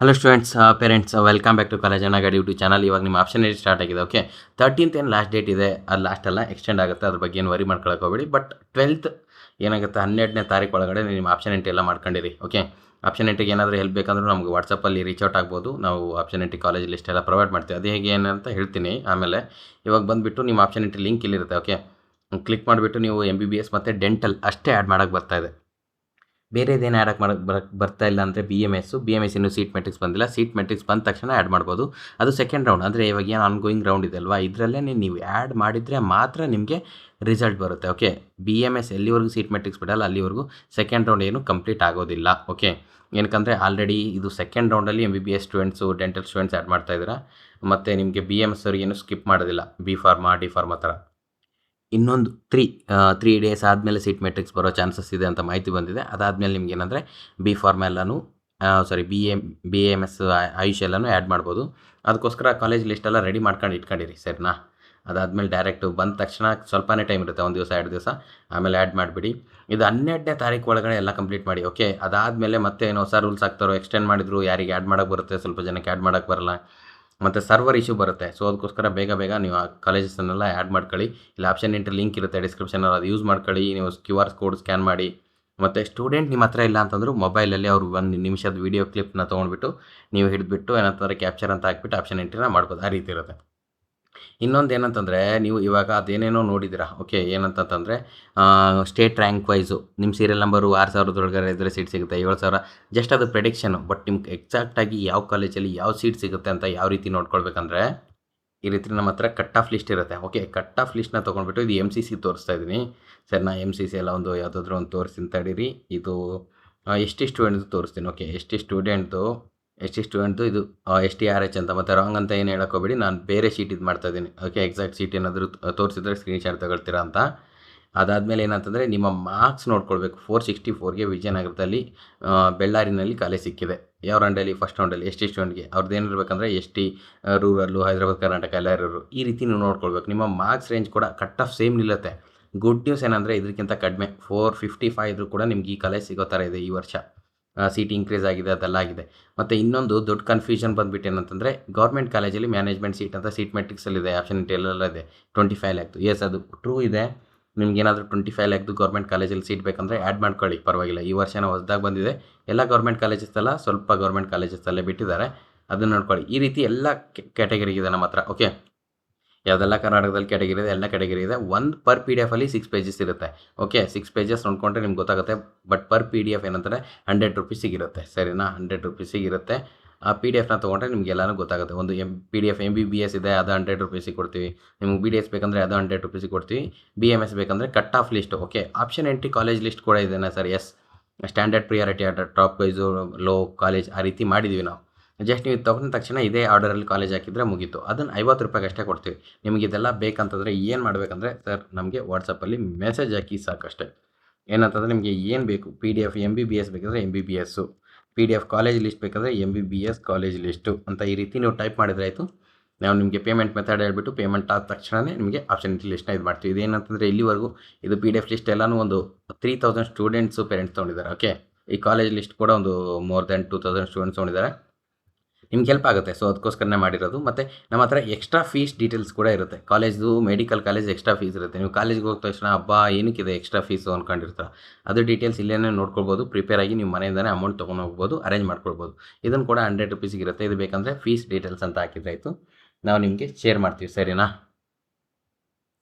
Hello students, parents, welcome back to college ಅಣ್ಣಗಡಿ YouTube channel. ಇವಾಗ ನಿಮ್ಮ ಆಪ್ಷನ್ ಏಟ್ ಸ್ಟಾರ್ಟ್ ಆಗಿದೆ. ಓಕೆ, 13th ಏನು ಲಾಸ್ಟ್ ಡೇಟ್ ಇದೆ, ಅದು ಲಾಸ್ಟ್ ಅಲ್ಲ, ಎಕ್ಸ್ಟೆಂಡ್ ಆಗುತ್ತೆ. ಅದ್ರ ಬಗ್ಗೆ ಏನು ವರಿ ಮಾಡ್ಕೊಳಕ್ಕೆ ಹೋಗಬೇಡಿ. ಬಟ್ 12th ಏನಾಗುತ್ತೆ, 12ನೇ ತಾರೀಕು ಒಳಗಡೆ ನಿಮ್ಮ ಆಪ್ಷನ್ ಎಂಟ್ರಿ ಎಲ್ಲ ಮಾಡ್ಕೊಂಡಿರಿ. ಓಕೆ, ಆಪ್ಷನ್ ಎಂಟ್ರಿಗೆ ಏನಾದರೂ ಹೆಲ್ಪ್ ಬೇಕಂದ್ರೆ ನಮಗೆ ವಾಟ್ಸಪ್ಪಲ್ಲಿ ರೀಚ್ ಔಟ್ ಆಗ್ಬೋದು. ನಾವು ಆಪ್ಷನ್ ಎಂಟ್ರಿ ಕಾಲೇಜ್ ಲಿಸ್ಟ್ ಎಲ್ಲ ಪ್ರೊವೈಡ್ ಮಾಡ್ತೀವಿ. ಅದು ಹೇಗೆ ಏನಂತ ಹೇಳ್ತೀನಿ ಆಮೇಲೆ. ಇವಾಗ ಬಂದುಬಿಟ್ಟು ನಿಮ್ಮ ಆಪ್ಷನ್ ಎಂಟ್ರಿ ಲಿಂಕ್ ಇಲ್ಲಿರುತ್ತೆ. ಓಕೆ, ಕ್ಲಿಕ್ ಮಾಡಿಬಿಟ್ಟು ನೀವು MBBS ಮತ್ತು ಡೆಂಟಲ್ ಅಷ್ಟೇ ಆ್ಯಡ್ ಮಾಡೋಕ್ಕೆ ಬರ್ತಾಯಿದೆ. ಬೇರೆದೇನು ಆ್ಯಡಕ್ಕೆ ಬರ್ತಾ ಇಲ್ಲ ಅಂದರೆ ಬಿ ಎಮ್ ಎಸ್ ಇನ್ನೂ ಸೀಟ್ ಮೆಟ್ರಿಕ್ಸ್ ಬಂದಿಲ್ಲ. ಸೀಟ್ ಮೆಟ್ರಿಕ್ಸ್ ಬಂದ ತಕ್ಷಣ ಆ್ಯಡ್ ಮಾಡ್ಬೋದು. ಅದು ಸೆಕೆಂಡ್ ರೌಂಡ್, ಅಂದರೆ ಇವಾಗ ಏನು ಆನ್ಗೋಯಿಂಗ್ ರೌಂಡ್ ಇದೆ ಅಲ್ವಾ, ಇದರಲ್ಲೇ ನೀವು ಆ್ಯಡ್ ಮಾಡಿದರೆ ಮಾತ್ರ ನಿಮಗೆ ರಿಸಲ್ಟ್ ಬರುತ್ತೆ. ಓಕೆ, BMS ಎಲ್ಲಿವರೆಗೂ ಸೀಟ್ ಮೆಟ್ರಿಕ್ಸ್ ಬಿಡಲ್ಲ ಅಲ್ಲಿವರೆಗೂ ಸೆಕೆಂಡ್ ರೌಂಡ್ ಏನು ಕಂಪ್ಲೀಟ್ ಆಗೋದಿಲ್ಲ. ಓಕೆ, ಏನಕ್ಕಂದರೆ ಆಲ್ರೆಡಿ ಇದು ಸೆಕೆಂಡ್ ರೌಂಡಲ್ಲಿ MBBS students, dental students add ಮಾಡ್ತಾಯಿದ್ದೀರಾ. ಮತ್ತು ನಿಮಗೆ BMS ಅವ್ರಿಗೇನು ಸ್ಕಿಪ್ ಮಾಡೋದಿಲ್ಲ, B ಫಾರ್ಮಾ D ಫಾರ್ಮಾ ಥರ. ಇನ್ನೊಂದು 3 ಡೇಸ್ ಆದಮೇಲೆ ಸೀಟ್ ಮೆಟ್ರಿಕ್ಸ್ ಬರೋ ಚಾನ್ಸಸ್ ಇದೆ ಅಂತ ಮಾಹಿತಿ ಬಂದಿದೆ. ಅದಾದಮೇಲೆ ನಿಮ್ಗೆ ಏನಂದರೆ B ಫಾರ್ಮ್ ಎಲ್ಲನೂ BAMS ಆಯುಷ್ ಎಲ್ಲನೂ ಆ್ಯಡ್ ಮಾಡ್ಬೋದು. ಅದಕ್ಕೋಸ್ಕರ ಕಾಲೇಜ್ ಲಿಸ್ಟೆಲ್ಲ ರೆಡಿ ಮಾಡ್ಕೊಂಡು ಇಟ್ಕೊಂಡಿರಿ, ಸರಿನಾ. ಅದಾದಮೇಲೆ ಡೈರೆಕ್ಟು ಬಂದ ತಕ್ಷಣ ಸ್ವಲ್ಪನೇ ಟೈಮ್ ಇರುತ್ತೆ, 1 ದಿವಸ 2 ದಿವಸ, ಆಮೇಲೆ ಆ್ಯಡ್ ಮಾಡಿಬಿಡಿ. ಇದು 12ನೇ ತಾರೀಕು ಒಳಗಡೆ ಎಲ್ಲ ಕಂಪ್ಲೀಟ್ ಮಾಡಿ. ಓಕೆ, ಅದಾದಮೇಲೆ ಮತ್ತೆ ಏನು ಹೊಸ ರೂಲ್ಸ್ ಆಗ್ತಾರೋ, ಎಕ್ಸ್ಟೆಂಡ್ ಮಾಡಿದ್ರು, ಯಾರಿಗೆ ಆ್ಯಡ್ ಮಾಡೋಕ್ಕೆ ಬರುತ್ತೆ, ಸ್ವಲ್ಪ ಜನಕ್ಕೆ ಆ್ಯಡ್ ಮಾಡೋಕ್ಕೆ ಬರಲ್ಲ, ಮತ್ತು ಸರ್ವರ್ ಇಶ್ಯೂ ಬರುತ್ತೆ. ಸೊ ಅದಕ್ಕೋಸ್ಕರ ಬೇಗ ನೀವು ಆ ಕಾಲೇಜಸ್ಸನ್ನೆಲ್ಲ ಆ್ಯಡ್ ಮಾಡ್ಕೊಳ್ಳಿ. ಇಲ್ಲಿ ಆಪ್ಷನ್ ಎಂಟ್ರಿ ಲಿಂಕ್ ಇರುತ್ತೆ ಡಿಸ್ಕ್ರಿಪ್ಷನಲ್ಲಿ, ಅದು ಯೂಸ್ ಮಾಡ್ಕೊಳ್ಳಿ. ನೀವು QR ಕೋಡ್ ಸ್ಕ್ಯಾನ್ ಮಾಡಿ. ಮತ್ತು ಸ್ಟೂಡೆಂಟ್ ನಿಮ್ಮ ಹತ್ರ ಇಲ್ಲ ಅಂತಂದರೂ ಮೊಬೈಲಲ್ಲಿ ಅವರು 1 ನಿಮಿಷದ ವೀಡಿಯೋ ಕ್ಲಿಪ್ನ ತೊಗೊಂಡ್ಬಿಟ್ಟು ನೀವು ಹಿಡಿದ್ಬಿಟ್ಟು ಏನಂತಂದರೆ ಕ್ಯಾಪ್ಚರ್ ಅಂತ ಹಾಕ್ಬಿಟ್ಟು ಆಪ್ಷನ್ ಎಂಟ್ರಿನ ಮಾಡ್ಬೋದು. ಆ ರೀತಿ ಇರುತ್ತೆ. ಇನ್ನೊಂದು ಏನಂತಂದರೆ, ನೀವು ಇವಾಗ ಅದೇನೇನೋ ನೋಡಿದ್ದೀರಾ. ಓಕೆ, ಏನಂತಂದರೆ ಸ್ಟೇಟ್ ರ್ಯಾಂಕ್ ವೈಸು ನಿಮ್ಮ ಸೀರಿಯಲ್ ನಂಬರು 6000 ಒಳಗಡೆ ಇದ್ದರೆ ಸೀಟ್ ಸಿಗುತ್ತೆ, 7000 ಜಸ್ಟ್ ಅದು ಪ್ರೆಡಿಕ್ಷನು. ಬಟ್ ನಿಮ್ಗೆ ಎಕ್ಸಾಕ್ಟಾಗಿ ಯಾವ ಕಾಲೇಜಲ್ಲಿ ಯಾವ ಸೀಟ್ ಸಿಗುತ್ತೆ ಅಂತ ಯಾವ ರೀತಿ ನೋಡ್ಕೊಳ್ಬೇಕಂದ್ರೆ, ಈ ರೀತಿ ನಮ್ಮ ಹತ್ರ ಕಟ್ ಆಫ್ ಲಿಸ್ಟ್ ಇರುತ್ತೆ. ಓಕೆ, ಕಟ್ ಆಫ್ ಲಿಸ್ಟ್ನ ತೊಗೊಂಡ್ಬಿಟ್ಟು ಇದು MCC ತೋರಿಸ್ತಾ ಇದ್ದೀನಿ. ಸರಿ, ನಾ MCC ಎಲ್ಲ ಒಂದು ಯಾವುದಾದ್ರೂ ಒಂದು ತೋರಿಸ್ತೀನಿ ತಡೀರಿ. ಇದು ST ಸ್ಟೂಡೆಂಟ್ದು ತೋರಿಸ್ತೀನಿ. ಓಕೆ, ST ಸ್ಟೂಡೆಂಟ್ದು ಇದು STRH ಅಂತ, ಮತ್ತು ರಾಂಗ್ ಅಂತ ಏನು ಹೇಳೋಕ್ಕೋಗ್ಬೇಡಿ. ನಾನು ಬೇರೆ ಶೀಟ್ ಇದು ಮಾಡ್ತಾಯಿದ್ದೀನಿ. ಓಕೆ, ಎಕ್ಸಾಕ್ಟ್ ಶೀಟ್ ಏನಾದರೂ ತೋರಿಸಿದ್ರೆ ಸ್ಕ್ರೀನ್ಶಾಟ್ ತಗೊಳ್ತೀರಾ ಅಂತ. ಅದಾದಮೇಲೆ ಏನಂತಂದರೆ ನಿಮ್ಮ ಮಾರ್ಕ್ಸ್ ನೋಡ್ಕೊಳ್ಬೇಕು. 464ಗೆ ವಿಜಯನಗರದಲ್ಲಿ ಬೆಳ್ಳಾರಿನಲ್ಲಿ ಕಾಲೇಜ್ ಸಿಕ್ಕಿದೆ. ಯಾವ ರೌಂಡಲ್ಲಿ? ಫಸ್ಟ್ ರೌಂಡಲ್ಲಿ. ST ಸ್ಟೂಡೆಂಟ್ಗೆ ಅವ್ರದ್ದು ಏನಿರಬೇಕಂದ್ರೆ ST ರೂರಲ್ಲು, ಹೈದರಾಬಾದ್, ಕರ್ನಾಟಕ ಎಲ್ಲ ಇರೋರು. ಈ ರೀತಿ ನೀವು ನೋಡ್ಕೊಳ್ಬೇಕು. ನಿಮ್ಮ ಮಾರ್ಕ್ಸ್ ರೇಂಜ್ ಕೂಡ ಕಟ್ ಆಫ್ ಸೇಮ್ ನಿಲ್ಲುತ್ತೆ. ಗುಡ್ ನ್ಯೂಸ್ ಏನಂದರೆ ಇದಕ್ಕಿಂತ ಕಡಿಮೆ 455 ಇದ್ರೂ ಕೂಡ ನಿಮ್ಗೆ ಈ ಕಾಲೇಜ್ ಸಿಗೋ ಥರ ಇದೆ ಈ ವರ್ಷ. ಸೀಟ್ ಇನ್ಕ್ರೀಸ್ ಆಗಿದೆ, ಅದೆಲ್ಲ ಆಗಿದೆ. ಮತ್ತು ಇನ್ನೊಂದು ದೊಡ್ಡ ಕನ್ಫ್ಯೂಷನ್ ಬಂದುಬಿಟ್ಟು ಏನಂತಂದರೆ, ಗೌರ್ಮೆಂಟ್ ಕಾಲೇಜಲ್ಲಿ ಮ್ಯಾನೇಜ್ಮೆಂಟ್ ಸೀಟ್ ಅಂತ ಸೀಟ್ ಮೆಟ್ರಿಕ್ಸಲ್ಲಿದೆ, ಆಪ್ಷನ್ ಎಲ್ಲ ಇದೆ. 25 ಲ್ಯಾಕ್ದು. ಎಸ್, ಅದು ಟ್ರೂ ಇದೆ. ನಿಮ್ಗೇನಾದರೂ 25 ಲ್ಯಾಕ್ದು ಗೌರ್ಮೆಂಟ್ ಕಾಲೇಜಲ್ಲಿ ಸೀಟ್ ಬೇಕಂದರೆ ಆ್ಯಡ್ ಮಾಡ್ಕೊಳ್ಳಿ, ಪರವಾಗಿಲ್ಲ. ಈ ವರ್ಷ ಹೊಸದಾಗಿ ಬಂದಿದೆ. ಎಲ್ಲ ಗೌರ್ಮೆಂಟ್ ಕಾಲೇಜಸ್ಸಲ್ಲ, ಸ್ವಲ್ಪ ಗೌರ್ಮೆಂಟ್ ಕಾಲೇಜಸ್ಸಲ್ಲೇ ಬಿಟ್ಟಿದ್ದಾರೆ, ಅದನ್ನು ನೋಡ್ಕೊಳ್ಳಿ. ಈ ರೀತಿ ಎಲ್ಲ ಕ್ಯಾಟಗರಿಗಿದೆ ನಮ್ಮ ಹತ್ರ. ಓಕೆ, ಯಾವುದೆಲ್ಲ ಕರ್ನಾಟಕದಲ್ಲಿ ಕ್ಯಾಟಗರಿ ಇದೆ, ಎಲ್ಲ ಕ್ಯಾಟಗರಿ ಇದೆ. ಒಂದು ಪರ್ PDF ಅಲ್ಲಿ 6 ಪೇಜಸ್ ಇರುತ್ತೆ. ಓಕೆ, 6 ಪೇಜಸ್ ನೋಡ್ಕೊಂಡ್ರೆ ನಿಮ್ಗೆ ಗೊತ್ತಾಗುತ್ತೆ. ಬಟ್ ಪರ್ PDF ಏನಂತಾರೆ 100 ರುಪೀಸಿಗಿರುತ್ತೆ, ಸರಿನಾ. 100 ರುಪೀಸಿಗಿರುತ್ತೆ. ಆ PDF ತೊಗೊಂಡ್ರೆ ನಿಮಗೆಲ್ಲನೂ ಗೊತ್ತಾಗುತ್ತೆ. ಒಂದು PDF MBBS ಇದೆ, ಅದು 100 ರುಪೀಸಿಗೆ ಕೊಡ್ತೀವಿ. ನಿಮ್ಗೆ BDS ಬೇಕಂದರೆ ಅದು 100 ರುಪೀಸಿಗೆ ಕೊಡ್ತೀವಿ. BMS ಬೇಕಂದರೆ cut off list. Okay, option entry college list ಕೂಡ ಇದೆನಾ sir? Yes, standard priority order, top wise, low college, ಆ ರೀತಿ ಮಾಡಿದ್ದೀವಿ ನಾವು. ಜಸ್ಟ್ ನೀವು ತೊಗೊಂಡ ತಕ್ಷಣ ಇದೇ ಆರ್ಡರಲ್ಲಿ ಕಾಲೇಜ್ ಹಾಕಿದರೆ ಮುಗೀತು. ಅದನ್ನು 50 ರೂಪಾಯಿಗೆ ಅಷ್ಟೇ ಕೊಡ್ತೀವಿ. ನಿಮಗೆ ಇದೆಲ್ಲ ಬೇಕಂತಂದರೆ ಏನು ಮಾಡಬೇಕಂದ್ರೆ, ಸರ್ ನಮಗೆ ವಾಟ್ಸಪ್ಪಲ್ಲಿ ಮೆಸೇಜ್ ಹಾಕಿ ಸಾಕಷ್ಟೇ. ಏನಂತಂದರೆ ನಿಮಗೆ ಏನು ಬೇಕು, PDF MBBS ಬೇಕಂದರೆ MBBSಸು, PDF ಕಾಲೇಜ್ ಲಿಸ್ಟ್ ಬೇಕಂದರೆ MBBS ಕಾಲೇಜ್ ಲಿಸ್ಟು ಅಂತ ಈ ರೀತಿ ನೀವು ಟೈಪ್ ಮಾಡಿದರೆ ಆಯಿತು. ನಾವು ನಿಮಗೆ ಪೇಮೆಂಟ್ ಮೆಥಡ್ ಹೇಳ್ಬಿಟ್ಟು ಪೇಮೆಂಟ್ ಆದ ತಕ್ಷಣವೇ ನಿಮಗೆ ಆಪ್ಷನ್ ಎಂಟ್ರಿ ಲಿಸ್ಟ್ನ ಇದು ಮಾಡ್ತೀವಿ. ಇದೇನಂತಂದರೆ ಇಲ್ಲಿವರೆಗೂ ಇದು PDF ಲಿಸ್ಟ್ ಎಲ್ಲನೂ ಒಂದು 3000 ಸ್ಟೂಡೆಂಟ್ಸು ಪೇರೆಂಟ್ಸ್ ತೊಗೊಂಡಿದ್ದಾರೆ. ಓಕೆ, ಈ ಕಾಲೇಜ್ ಲಿಸ್ಟ್ ಕೂಡ ಒಂದು ಮೋರ್ ದೆನ್ 2000 ಸ್ಟೂಡೆಂಟ್ಸ್ ತೊಗೊಂಡಿದ್ದಾರೆ. ನಿಮ್ಗೆ ಹೆಲ್ಪ್ ಆಗುತ್ತೆ. ಸೊ ಅದಕ್ಕೋಸ್ಕರನೇ ಮಾಡಿರೋದು. ಮತ್ತು ನಮ್ಮ ಹತ್ರ ಎಕ್ಸ್ಟ್ರಾ ಫೀಸ್ ಡೀಟೇಲ್ಸ್ ಕೂಡ ಇರುತ್ತೆ. ಕಾಲೇಜ್ದು ಮೆಡಿಕಲ್ ಕಾಲೇಜ್ ಎಕ್ಸ್ಟ್ರಾ ಫೀಸ್ ಇರುತ್ತೆ. ನೀವು ಕಾಲೇಜ್ಗೆ ಹೋದ ತಕ್ಷಣ ಹಬ್ಬ ಏನಕ್ಕಿದೆ ಎಕ್ಸ್ಟ್ರಾ ಫೀಸು ಅಂದ್ಕೊಂಡಿರ್ತಾರೆ. ಅದು ಡೀಟೇಲ್ಸ್ ಇಲ್ಲೇ ನೋಡ್ಕೊಳ್ಬೋದು. ಪ್ರಿಪೇರ್ ಆಗಿ ನಿಮ್ಮ ಮನೆಯಿಂದಲೇ ಅಮೌಂಟ್ ತೊಗೊಂಡು ಹೋಗ್ಬೋದು, ಅರೇಂಜ್ ಮಾಡ್ಕೊಳ್ಬೋದು. ಇದನ್ನು ಕೂಡ 100 ರುಪೀಸಿಗಿರುತ್ತೆ. ಇದು ಬೇಕಂದರೆ ಫೀಸ್ ಡೀಟೇಲ್ಸ್ ಅಂತ ಹಾಕಿದ್ರೆ ಆಯಿತು, ನಾವು ನಿಮಗೆ ಶೇರ್ ಮಾಡ್ತೀವಿ, ಸರಿನಾ.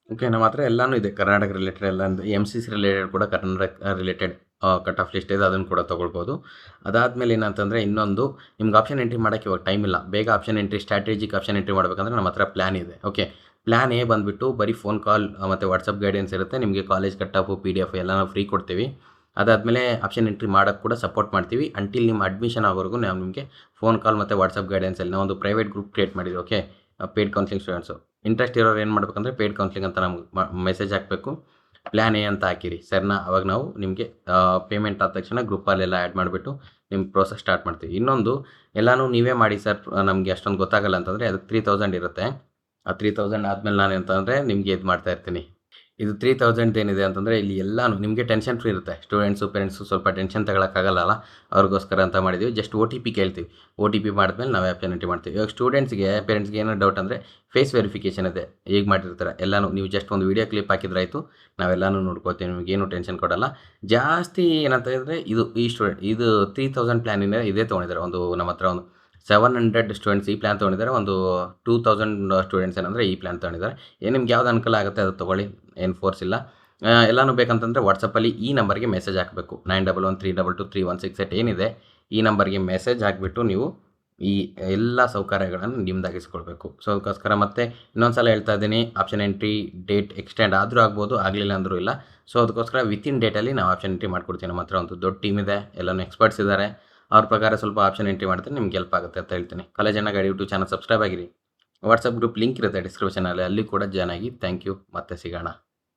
ಓಕೆ, ನಮ್ಮ ಹತ್ರ ಎಲ್ಲನೂ ಇದೆ. ಕರ್ನಾಟಕ ರಿಲೇಟೆಡ್ ಎಲ್ಲ, MCC ರಿಲೇಟೆಡ್ ಕೂಡ Karnataka related cut off list ಇದೆ, ಅದನ್ನು ಕೂಡ ತೊಗೊಳ್ಬೋದು. ಅದಾದಮೇಲೆ ಏನಂತಂದರೆ, ಇನ್ನೊಂದು ನಿಮ್ಗೆ ಆಪ್ಷನ್ ಎಂಟ್ರಿ ಮಾಡೋಕ್ಕೆ ಇವಾಗ ಟೈಮ್ ಇಲ್ಲ. ಬೇಗ option entry, strategic option entry ಮಾಡಬೇಕಂದ್ರೆ ನಮ್ಮ ಹತ್ರ ಪ್ಲ್ಯಾನ್ ಇದೆ. ಓಕೆ, ಪ್ಲ್ಯಾನ್ ಎ ಬಂದುಬಿಟ್ಟು ಬರೀ ಫೋನ್ ಕಾಲ್ ಮತ್ತು ವಾಟ್ಸಪ್ ಗೈಡೆನ್ಸ್ ಇರುತ್ತೆ. ನಿಮಗೆ ಕಾಲೇಜ್ ಕಟ್ ಆಫು PDF ಎಲ್ಲ ನಾವು ಫ್ರೀ ಕೊಡ್ತೀವಿ. ಅದಾದಮೇಲೆ ಆಪ್ಷನ್ ಎಂಟ್ರಿ ಮಾಡೋಕ್ಕೆ ಕೂಡ ಸಪೋರ್ಟ್ ಮಾಡ್ತೀವಿ. ಅಂಟಿಲ್ ನಿಮ್ಮ ಅಡ್ಮಿಷನ್ ಆಗೋವರೆಗೂ ನಾವು ನಿಮಗೆ ಫೋನ್ ಕಾಲ್ ಮತ್ತು ವಾಟ್ಸಪ್ ಗೈಡೆನ್ಸಲ್ಲಿ ನಾವು ಒಂದು ಪ್ರೈವೇಟ್ ಗ್ರೂಪ್ ಕ್ರಿಯೇಟ್ ಮಾಡಿದ್ವಿ. Okay, paid counselling students interest ಇರೋರು ಏನು ಮಾಡಬೇಕಂದ್ರೆ ಪೇಯ್ಡ್ ಕೌನ್ಸಿಲಿಂಗ್ ಅಂತ ನಮ್ಗೆ ಮೆಸೇಜ್ ಹಾಕಬೇಕು, ಪ್ಲ್ಯಾನ್ ಎ ಅಂತ ಹಾಕಿರಿ, ಸರಿನಾ. ಅವಾಗ ನಾವು ನಿಮಗೆ ಪೇಮೆಂಟ್ ಆದ ತಕ್ಷಣ ಗ್ರೂಪಲ್ಲೆಲ್ಲ ಆ್ಯಡ್ ಮಾಡಿಬಿಟ್ಟು ನಿಮ್ಮ ಪ್ರೋಸೆಸ್ ಸ್ಟಾರ್ಟ್ ಮಾಡ್ತೀವಿ. ಇನ್ನೊಂದು, ಎಲ್ಲನೂ ನೀವೇ ಮಾಡಿ ಸರ್, ನಮಗೆ ಅಷ್ಟೊಂದು ಗೊತ್ತಾಗಲ್ಲ ಅಂತಂದರೆ ಅದಕ್ಕೆ 3000 ಇರುತ್ತೆ. ಆ 3000 ಆದಮೇಲೆ ನಾನು ಅಂತಂದರೆ ನಿಮಗೆ ಇದು ಮಾಡ್ತಾಯಿರ್ತೀನಿ, ಇದು 3000 ಏನಿದೆ ಅಂತಂದರೆ ಇಲ್ಲಿ ಎಲ್ಲಾನು ನಿಮಗೆ ಟೆನ್ಷನ್ ಫ್ರೀ ಇರುತ್ತೆ. ಸ್ಟೂಡೆಂಟ್ಸು, ಪೇರೆಂಟ್ಸು ಸ್ವಲ್ಪ ಟೆನ್ಷನ್ ತಗೊಳಕ್ಕಾಗಲ್ಲ, ಅವ್ರಿಗೋಸ್ಕರ ಅಂತ ಮಾಡಿದ್ದೀವಿ. ಜಸ್ಟ್ OTP ಕೇಳ್ತೀವಿ. OTP ಮಾಡಿದ್ಮೇಲೆ ನಾವು ಆಪ್ಷನ್ ಎಂಟ್ರಿ ಮಾಡ್ತೀವಿ. ಇವಾಗ ಸ್ಟೂಡೆಂಟ್ಸ್ಗೆ, ಪೇರೆಂಟ್ಸ್ಗೆ ಏನೋ ಡೌಟ್ ಅಂದರೆ ಫೇಸ್ ವೆರಿಫಿಕೇಷನ್ ಇದೆ. ಈಗ ಮಾಡಿರ್ತಾರೆ ಎಲ್ಲನೂ. ನೀವು ಜಸ್ಟ್ ಒಂದು ವೀಡಿಯೋ ಕ್ಲಿಪ್ ಹಾಕಿದ್ರೆ ಆಯಿತು, ನಾವೆಲ್ಲನೂ ನೋಡ್ಕೊಳ್ತೀವಿ. ನಿಮಗೇನು ಟೆನ್ಷನ್ ಕೊಡಲ್ಲ. ಜಾಸ್ತಿ ಏನಂತ ಹೇಳಿದ್ರೆ ಈ ಸ್ಟೂಡೆಂಟ್ ಇದು 3000 ಪ್ಲ್ಯಾನಿಂದ ಇದೇ ತೊಗೊಂಡಿದ್ದಾರೆ. ಒಂದು ನಮ್ಮ ಹತ್ರ ಒಂದು 700 ಸ್ಟೂಡೆಂಟ್ಸ್ ಈ ಪ್ಲ್ಯಾನ್ ತೊಗೊಂಡಿದ್ದಾರೆ. ಒಂದು 2000 ಸ್ಟೂಡೆಂಟ್ಸ್ ಏನಂದರೆ ಈ ಪ್ಲ್ಯಾನ್ ತೊಗೊಂಡಿದ್ದಾರೆ. ನಿಮ್ಗೆ ಯಾವ್ದು ಅನುಕೂಲ ಆಗುತ್ತೆ ಅದು ತೊಗೊಳ್ಳಿ, ಏನು ಫೋರ್ಸ್ ಇಲ್ಲ. ಎಲ್ಲನೂ ಬೇಕಂತಂದರೆ ವಾಟ್ಸಪ್ಪಲ್ಲಿ ಈ ನಂಬರ್ಗೆ ಮೆಸೇಜ್ ಹಾಕಬೇಕು. 9113223168 ಏನಿದೆ ಈ ನಂಬರ್ಗೆ ಮೆಸೇಜ್ ಹಾಕಿಬಿಟ್ಟು ನೀವು ಈ ಎಲ್ಲ ಸೌಕರ್ಯಗಳನ್ನು ನಿಮ್ಮದಾಗಿಸ್ಕೊಳ್ಬೇಕು. ಸೊ ಅದಕ್ಕೋಸ್ಕರ ಮತ್ತೆ ಇನ್ನೊಂದು ಸಲ ಹೇಳ್ತಾ ಇದ್ದೀನಿ, ಆಪ್ಷನ್ ಎಂಟ್ರಿ ಡೇಟ್ ಎಕ್ಸ್ಟೆಂಡ್ ಆದರೂ ಆಗ್ಬೋದು, ಆಗಲಿಲ್ಲ ಅಂದರೂ ಇಲ್ಲ. ಸೊ ಅದಕ್ಕೋಸ್ಕರ ವಿತಿನ್ ಡೇಟಲ್ಲಿ ನಾವು ಆಪ್ಷನ್ ಎಂಟ್ರಿ ಮಾಡ್ಕೊಡ್ತೀವಿ. ನಮ್ಮ ಹತ್ರ ಒಂದು ದೊಡ್ಡ ಟೀಮ್ ಇದೆ, ಎಲ್ಲನೂ ಎಕ್ಸ್ಪರ್ಟ್ಸ್ ಇದ್ದಾರೆ. ಅವ್ರ ಪ್ರಕಾರ ಸ್ವಲ್ಪ ಆಪ್ಷನ್ ಎಂಟ್ರಿ ಮಾಡಿದ್ರೆ ನಿಮ್ಗೆ ಹೆಲ್ಪ್ ಆಗುತ್ತೆ ಅಂತ ಹೇಳ್ತೀನಿ. ಕಾಲೇಜನ್ನ ಗಾಡಿ ಯೂಟ್ಯೂಬ್ ಚಾನಲ್ ಸಬ್ಸ್ಕ್ರೈಬ್ ಆಗಿರಿ. ವಾಟ್ಸಪ್ ಗ್ರೂಪ್ ಲಿಂಕ್ ಇರುತ್ತೆ ಡಿಸ್ಕ್ರಿಪ್ಷನಲ್ಲಿ, ಅಲ್ಲಿ ಕೂಡ ಜಾಯ್ನ್ ಆಗಿ. ಥ್ಯಾಂಕ್ ಯು, ಮತ್ತೆ ಸಿಗೋಣ.